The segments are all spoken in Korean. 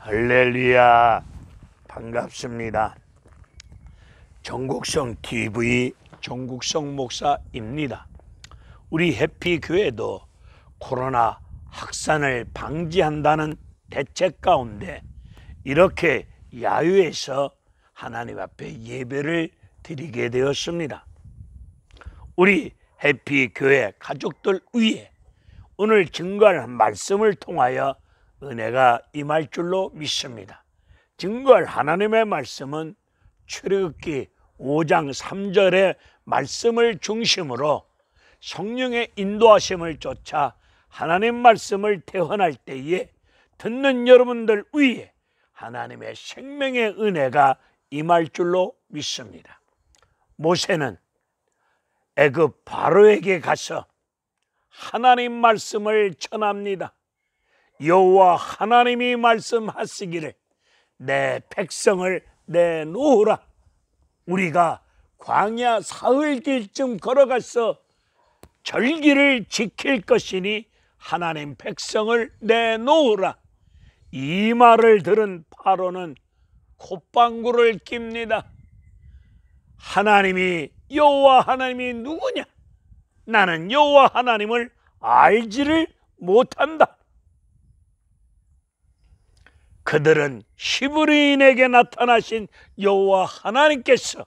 할렐루야, 반갑습니다. 정국성 TV 정국성 목사입니다. 우리 해피교회도 코로나 확산을 방지한다는 대책 가운데 이렇게 야유해서 하나님 앞에 예배를 드리게 되었습니다. 우리 해피교회 가족들 위해 오늘 증거할 말씀을 통하여 은혜가 임할 줄로 믿습니다. 증거할 하나님의 말씀은 출애굽기 5장 3절의 말씀을 중심으로 성령의 인도하심을 쫓아 하나님 말씀을 대언할 때에 듣는 여러분들 위해 하나님의 생명의 은혜가 임할 줄로 믿습니다. 모세는 애굽 바로에게 가서 하나님 말씀을 전합니다. 여호와 하나님이 말씀하시기를 내 백성을 내놓으라. 우리가 광야 사흘길쯤 걸어가서 절기를 지킬 것이니 하나님 백성을 내놓으라. 이 말을 들은 바로는 콧방구를 낍니다. 하나님이 여호와 하나님이 누구냐? 나는 여호와 하나님을 알지를 못한다. 그들은 히브리인에게 나타나신 여호와 하나님께서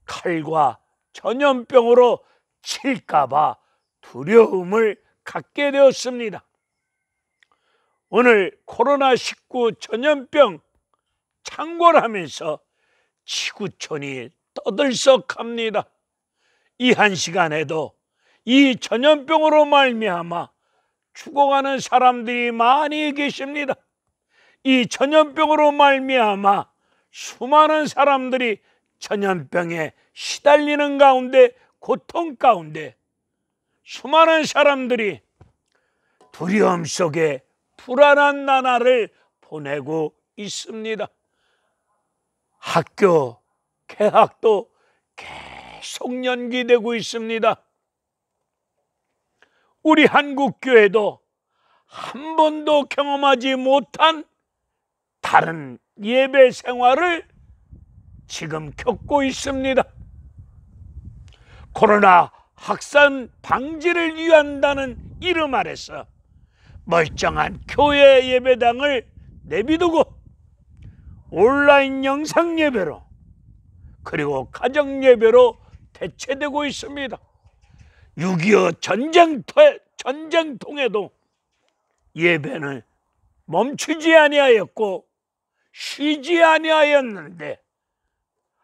칼과 전염병으로 칠까봐 두려움을 갖게 되었습니다. 오늘 코로나19 전염병 창궐하면서 지구촌이 떠들썩합니다. 이 한 시간에도 이 전염병으로 말미암아 죽어가는 사람들이 많이 계십니다. 이 전염병으로 말미암아 수많은 사람들이 전염병에 시달리는 가운데, 고통 가운데 수많은 사람들이 두려움 속에 불안한 나날을 보내고 있습니다. 학교 개학도 계속 연기되고 있습니다. 우리 한국교회도 한 번도 경험하지 못한 다른 예배 생활을 지금 겪고 있습니다. 코로나 확산 방지를 위한다는 이름 아래서 멀쩡한 교회 예배당을 내비두고 온라인 영상 예배로 그리고 가정 예배로 대체되고 있습니다. 6.25 전쟁통에도 예배는 멈추지 아니하였고 쉬지 아니하였는데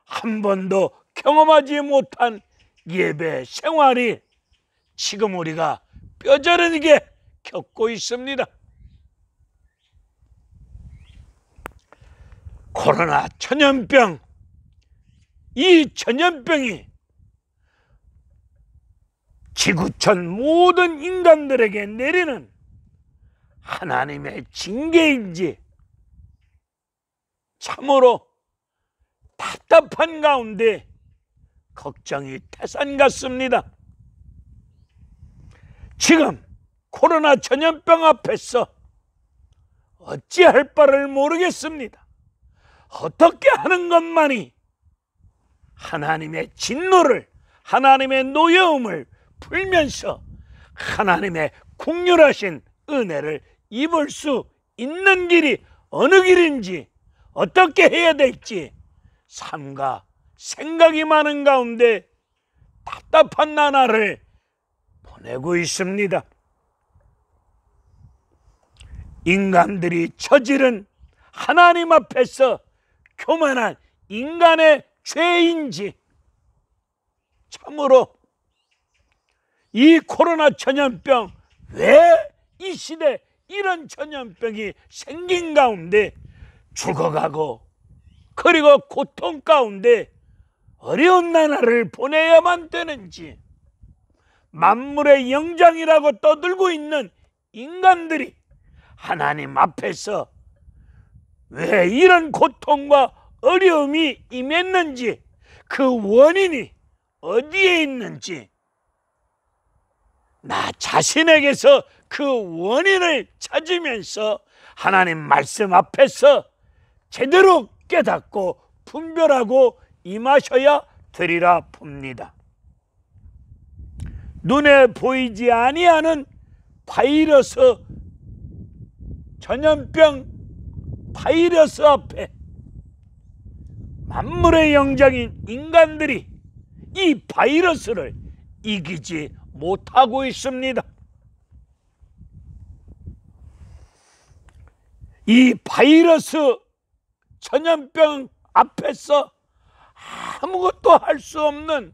한 번도 경험하지 못한 예배 생활이 지금 우리가 뼈저리게 겪고 있습니다. 코로나 전염병, 이 전염병이 지구촌 모든 인간들에게 내리는 하나님의 징계인지 참으로 답답한 가운데 걱정이 태산 같습니다. 지금 코로나 전염병 앞에서 어찌할 바를 모르겠습니다. 어떻게 하는 것만이 하나님의 진노를, 하나님의 노여움을 풀면서 하나님의 긍휼하신 은혜를 입을 수 있는 길이 어느 길인지, 어떻게 해야 될지 삼가 생각이 많은 가운데 답답한 나날을 보내고 있습니다. 인간들이 저지른 하나님 앞에서 교만한 인간의 죄인지 참으로 이 코로나 전염병, 왜 이 시대 이런 전염병이 생긴 가운데 죽어가고 그리고 고통 가운데 어려운 나날을 보내야만 되는지, 만물의 영장이라고 떠들고 있는 인간들이 하나님 앞에서 왜 이런 고통과 어려움이 임했는지, 그 원인이 어디에 있는지 나 자신에게서 그 원인을 찾으면서 하나님 말씀 앞에서 제대로 깨닫고 분별하고 임하셔야 되리라 봅니다. 눈에 보이지 아니하는 바이러스, 전염병 바이러스 앞에 만물의 영장인 인간들이 이 바이러스를 이기지 못하고 있습니다. 이 바이러스 전염병 앞에서 아무것도 할 수 없는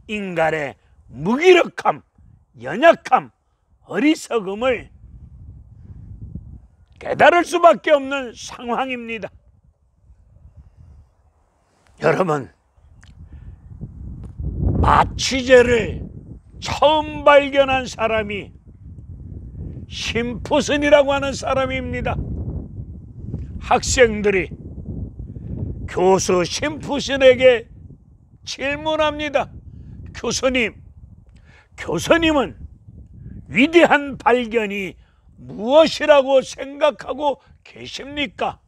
인간의 무기력함, 연약함, 어리석음을 깨달을 수밖에 없는 상황입니다. 여러분, 마취제를 처음 발견한 사람이 심푸슨이라고 하는 사람입니다. 학생들이 교수 심푸슨에게 질문합니다. 교수님은 위대한 발견이 무엇이라고 생각하고 계십니까?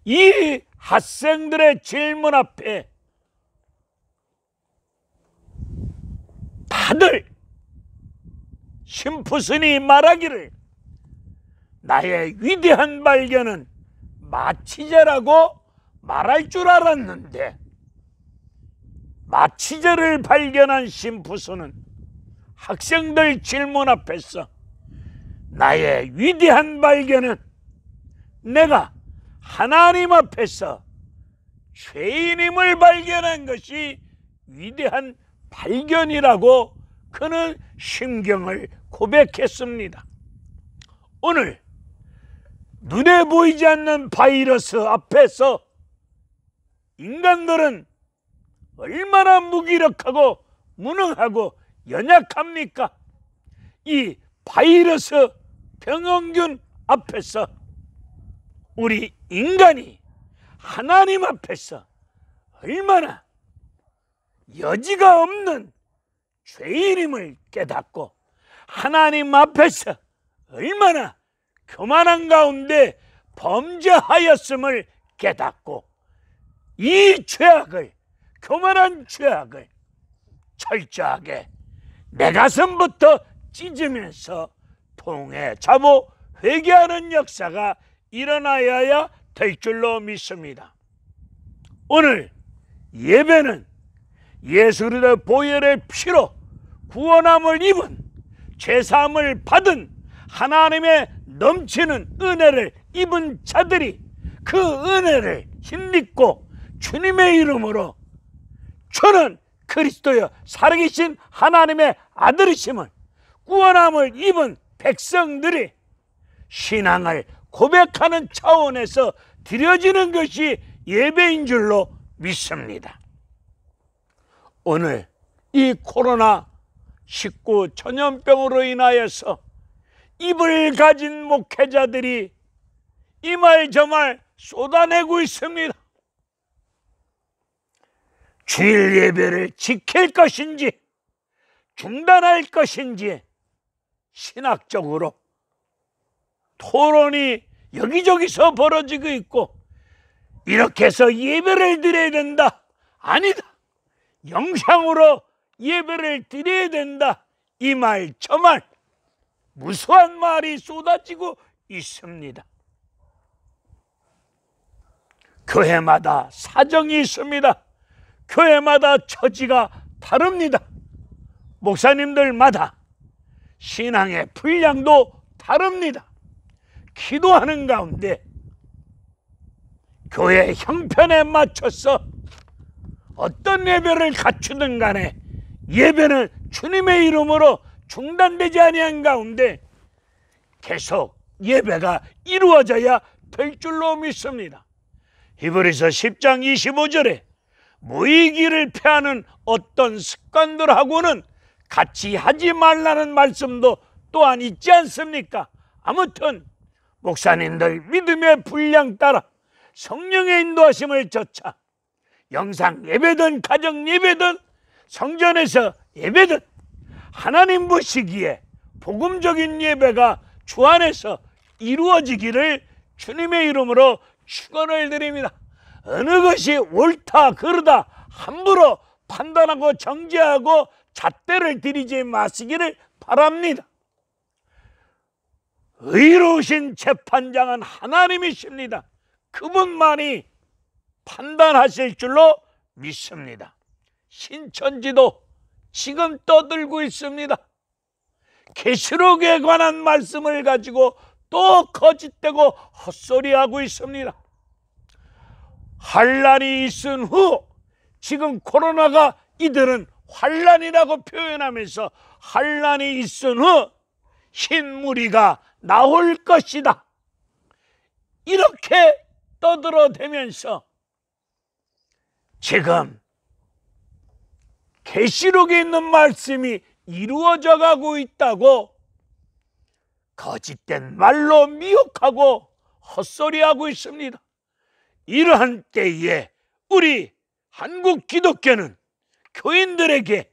이 학생들의 질문 앞에 다들 심푸슨이 말하기를 나의 위대한 발견은 마취제라고 말할 줄 알았는데, 마취제를 발견한 심푸슨은 학생들 질문 앞에서 나의 위대한 발견은 내가 하나님 앞에서 죄인임을 발견한 것이 위대한 발견이라고 그는 심경을 고백했습니다. 오늘 눈에 보이지 않는 바이러스 앞에서 인간들은 얼마나 무기력하고 무능하고 연약합니까? 이 바이러스 병원균 앞에서 우리 인간이 하나님 앞에서 얼마나 여지가 없는 죄인임을 깨닫고 하나님 앞에서 얼마나 교만한 가운데 범죄하였음을 깨닫고 이 죄악을, 교만한 죄악을 철저하게 내 가슴부터 찢으면서 통해 잡어 회개하는 역사가 일어나야 될 줄로 믿습니다. 오늘 예배는 예수 그리스도의 보혈의 피로 구원함을 입은, 죄사함을 받은, 하나님의 넘치는 은혜를 입은 자들이 그 은혜를 힘입고 주님의 이름으로 저는 그리스도여 살아계신 하나님의 아들이심을, 구원함을 입은 백성들이 신앙을 고백하는 차원에서 드려지는 것이 예배인 줄로 믿습니다. 오늘 이 코로나19 전염병으로 인하여서 입을 가진 목회자들이 이 말 저 말 쏟아내고 있습니다. 주일 예배를 지킬 것인지 중단할 것인지 신학적으로 토론이 여기저기서 벌어지고 있고, 이렇게 해서 예배를 드려야 된다, 아니다, 영상으로 예배를 드려야 된다, 이 말 저 말 무수한 말이 쏟아지고 있습니다. 교회마다 사정이 있습니다. 교회마다 처지가 다릅니다. 목사님들마다 신앙의 분량도 다릅니다. 기도하는 가운데 교회 형편에 맞춰서 어떤 예배를 갖추든 간에 예배는 주님의 이름으로 중단되지 아니한 가운데 계속 예배가 이루어져야 될 줄로 믿습니다. 히브리서 10장 25절에 모이기를 피하는 어떤 습관들하고는 같이 하지 말라는 말씀도 또한 있지 않습니까? 아무튼 목사님들 믿음의 분량 따라 성령의 인도하심을 좇아 영상 예배든 가정 예배든 성전에서 예배든 하나님 보시기에 복음적인 예배가 주 안에서 이루어지기를 주님의 이름으로 축원을 드립니다. 어느 것이 옳다 그르다 함부로 판단하고 정죄하고 잣대를 들이지 마시기를 바랍니다. 의로우신 재판장은 하나님이십니다. 그분만이 판단하실 줄로 믿습니다. 신천지도 지금 떠들고 있습니다. 계시록에 관한 말씀을 가지고 또 거짓되고 헛소리하고 있습니다. 환란이 있은 후, 지금 코로나가 이들은 환란이라고 표현하면서 환란이 있은 후 흰무리가 나올 것이다, 이렇게 떠들어대면서 지금 계시록에 있는 말씀이 이루어져 가고 있다고 거짓된 말로 미혹하고 헛소리하고 있습니다. 이러한 때에 우리 한국 기독교는 교인들에게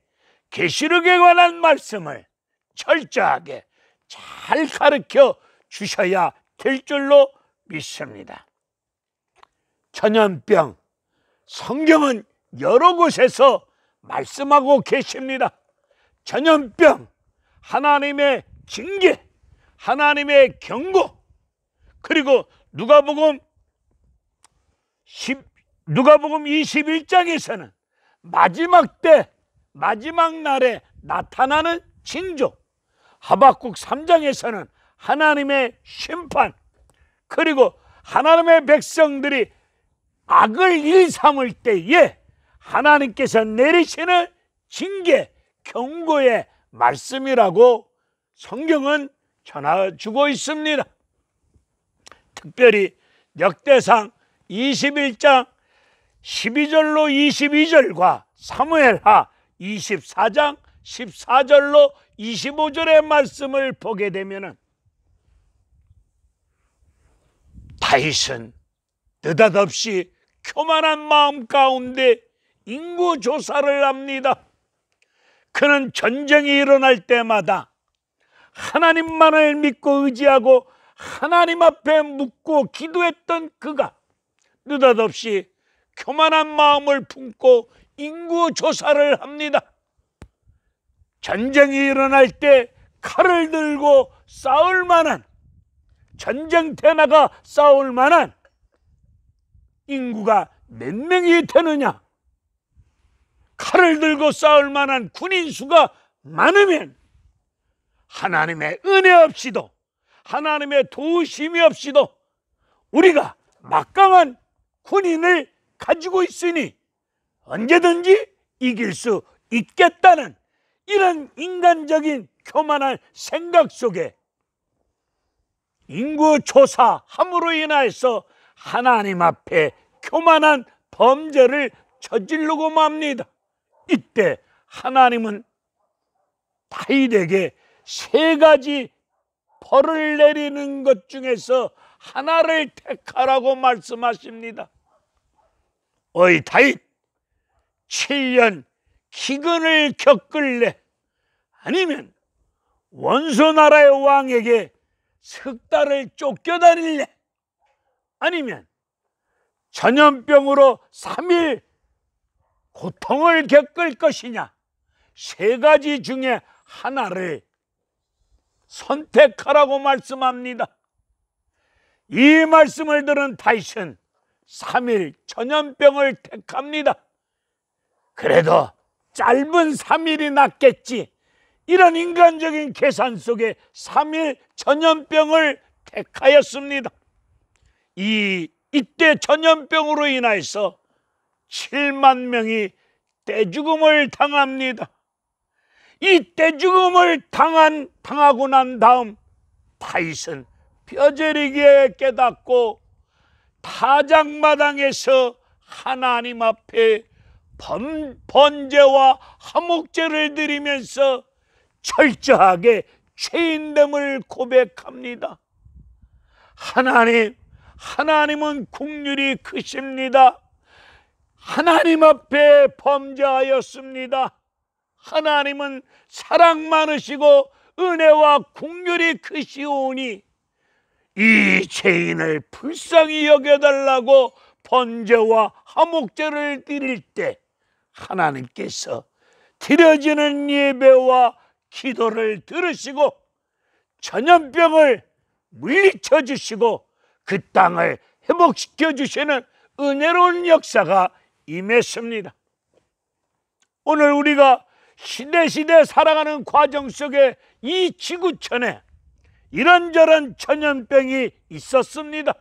계시록에 관한 말씀을 철저하게 잘 가르쳐 주셔야 될 줄로 믿습니다. 전염병, 성경은 여러 곳에서 말씀하고 계십니다. 전염병, 하나님의 징계, 하나님의 경고, 그리고 누가복음 21장에서는 마지막 때, 마지막 날에 나타나는 징조, 하박국 3장에서는 하나님의 심판, 그리고 하나님의 백성들이 악을 일삼을 때에 하나님께서 내리시는 징계, 경고의 말씀이라고 성경은 전해주고 있습니다. 특별히 역대상 21장 12절로 22절과 사무엘하 24장 14절로 25절의 말씀을 보게 되면 다윗은 느닷없이 교만한 마음 가운데 인구 조사를 합니다. 그는 전쟁이 일어날 때마다 하나님만을 믿고 의지하고 하나님 앞에 묻고 기도했던 그가 느닷없이 교만한 마음을 품고 인구 조사를 합니다. 전쟁이 일어날 때 칼을 들고 싸울 만한, 전쟁터에 나가 싸울 만한 인구가 몇 명이 되느냐? 칼을 들고 싸울 만한 군인 수가 많으면 하나님의 은혜 없이도, 하나님의 도우심이 없이도 우리가 막강한 군인을 가지고 있으니 언제든지 이길 수 있겠다는 이런 인간적인 교만한 생각 속에 인구 조사함으로 인하여서 하나님 앞에 교만한 범죄를 저지르고 맙니다. 이때 하나님은 다윗에게 세 가지 벌을 내리는 것 중에서 하나를 택하라고 말씀하십니다. 어이 다윗, 7년 기근을 겪을래? 아니면 원수 나라의 왕에게 석 달을 쫓겨다닐래? 아니면 전염병으로 3일 고통을 겪을 것이냐? 세 가지 중에 하나를 선택하라고 말씀합니다. 이 말씀을 들은 다윗은 3일 전염병을 택합니다. 그래도 짧은 3일이 낫겠지, 이런 인간적인 계산 속에 3일 전염병을 택하였습니다. 이때 전염병으로 인하여서 7만 명이 떼죽음을 당합니다. 이 떼죽음을 당하고 난 다음 다윗은 뼈저리게 깨닫고 타작마당에서 하나님 앞에 번제와 화목제를 드리면서 철저하게 죄인됨을 고백합니다. 하나님은 긍휼이 크십니다. 하나님 앞에 범죄하였습니다. 하나님은 사랑 많으시고 은혜와 긍휼이 크시오니 이 죄인을 불쌍히 여겨달라고 번제와 화목제를 드릴 때 하나님께서 드려지는 예배와 기도를 들으시고 전염병을 물리쳐 주시고 그 땅을 회복시켜 주시는 은혜로운 역사가 임했습니다. 오늘 우리가 시대시대 살아가는 과정 속에 이 지구촌에 이런저런 전염병이 있었습니다.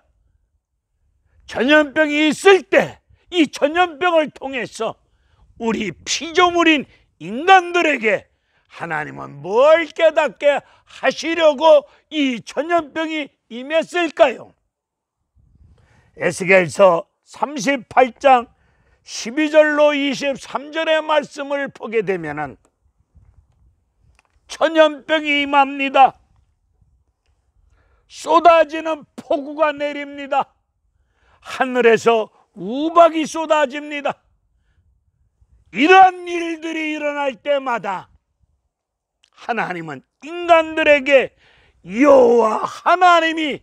전염병이 있을 때 이 전염병을 통해서 우리 피조물인 인간들에게 하나님은 뭘 깨닫게 하시려고 이 전염병이 임했을까요? 에스겔서 38장 12절로 23절의 말씀을 보게 되면 전염병이 임합니다. 쏟아지는 폭우가 내립니다. 하늘에서 우박이 쏟아집니다. 이러한 일들이 일어날 때마다 하나님은 인간들에게 여호와 하나님이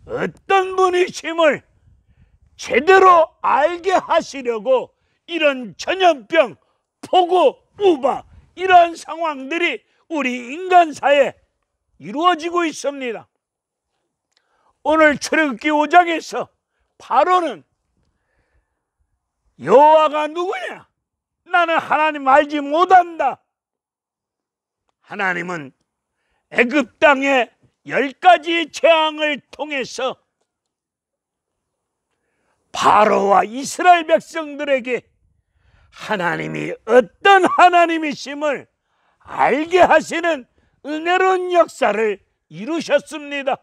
어떤 분이심을 제대로 알게 하시려고 이런 전염병, 폭우, 우박 이러한 상황들이 우리 인간사에 이루어지고 있습니다. 오늘 출애굽기 5장에서 바로는 여호와가 누구냐? 나는 하나님 알지 못한다. 하나님은 애굽 땅의 10가지 재앙을 통해서 바로와 이스라엘 백성들에게 하나님이 어떤 하나님이심을 알게 하시는 은혜로운 역사를 이루셨습니다.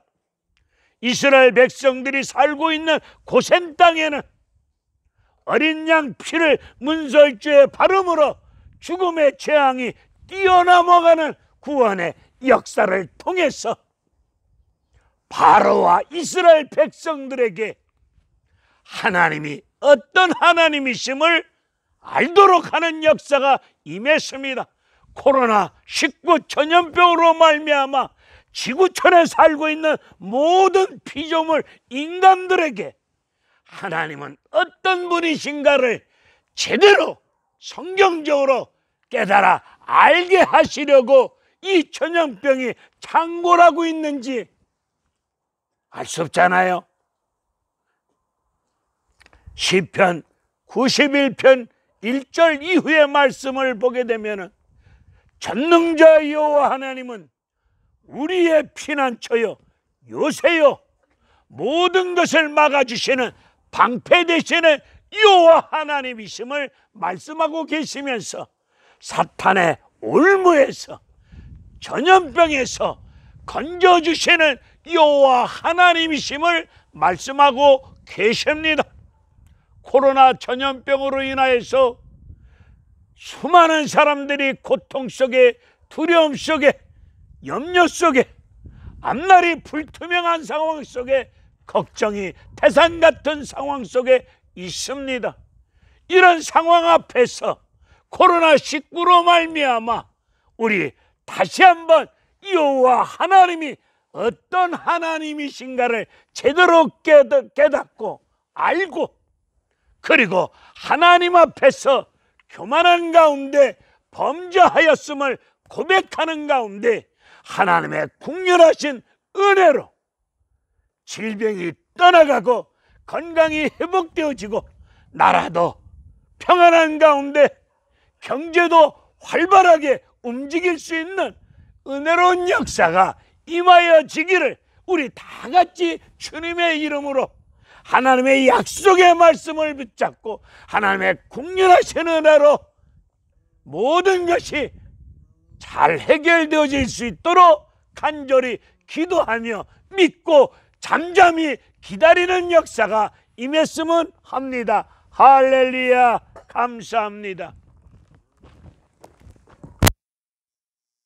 이스라엘 백성들이 살고 있는 고센 땅에는 어린 양 피를 문설주에 바름으로 죽음의 재앙이 뛰어넘어가는 구원의 역사를 통해서 바로와 이스라엘 백성들에게 하나님이 어떤 하나님이심을 알도록 하는 역사가 임했습니다. 코로나19 전염병으로 말미암아 지구촌에 살고 있는 모든 피조물 인간들에게 하나님은 어떤 분이신가를 제대로 성경적으로 깨달아 알게 하시려고 이 전염병이 창궐하고 있는지 알 수 없잖아요. 시편 91편 1절 이후의 말씀을 보게 되면 전능자 여호와 하나님은 우리의 피난처요 요새요 모든 것을 막아주시는 방패 되시는 여호와 하나님이심을 말씀하고 계시면서 사탄의 올무에서 전염병에서 건져주시는 여호와 하나님이심을 말씀하고 계십니다. 코로나 전염병으로 인하여서 수많은 사람들이 고통 속에 두려움 속에 염려 속에 앞날이 불투명한 상황 속에 걱정이 태산 같은 상황 속에 있습니다. 이런 상황 앞에서 코로나19로 말미암아 우리 다시 한번 여호와 하나님이 어떤 하나님이신가를 제대로 깨닫고 알고 그리고 하나님 앞에서 교만한 가운데 범죄하였음을 고백하는 가운데 하나님의 국률하신 은혜로 질병이 떠나가고 건강이 회복되어지고 나라도 평안한 가운데 경제도 활발하게 움직일 수 있는 은혜로운 역사가 임하여지기를 우리 다 같이 주님의 이름으로 하나님의 약속의 말씀을 붙잡고 하나님의 국률하신 은혜로 모든 것이 잘 해결되어질 수 있도록 간절히 기도하며 믿고 잠잠히 기다리는 역사가 임했으면 합니다. 할렐루야, 감사합니다.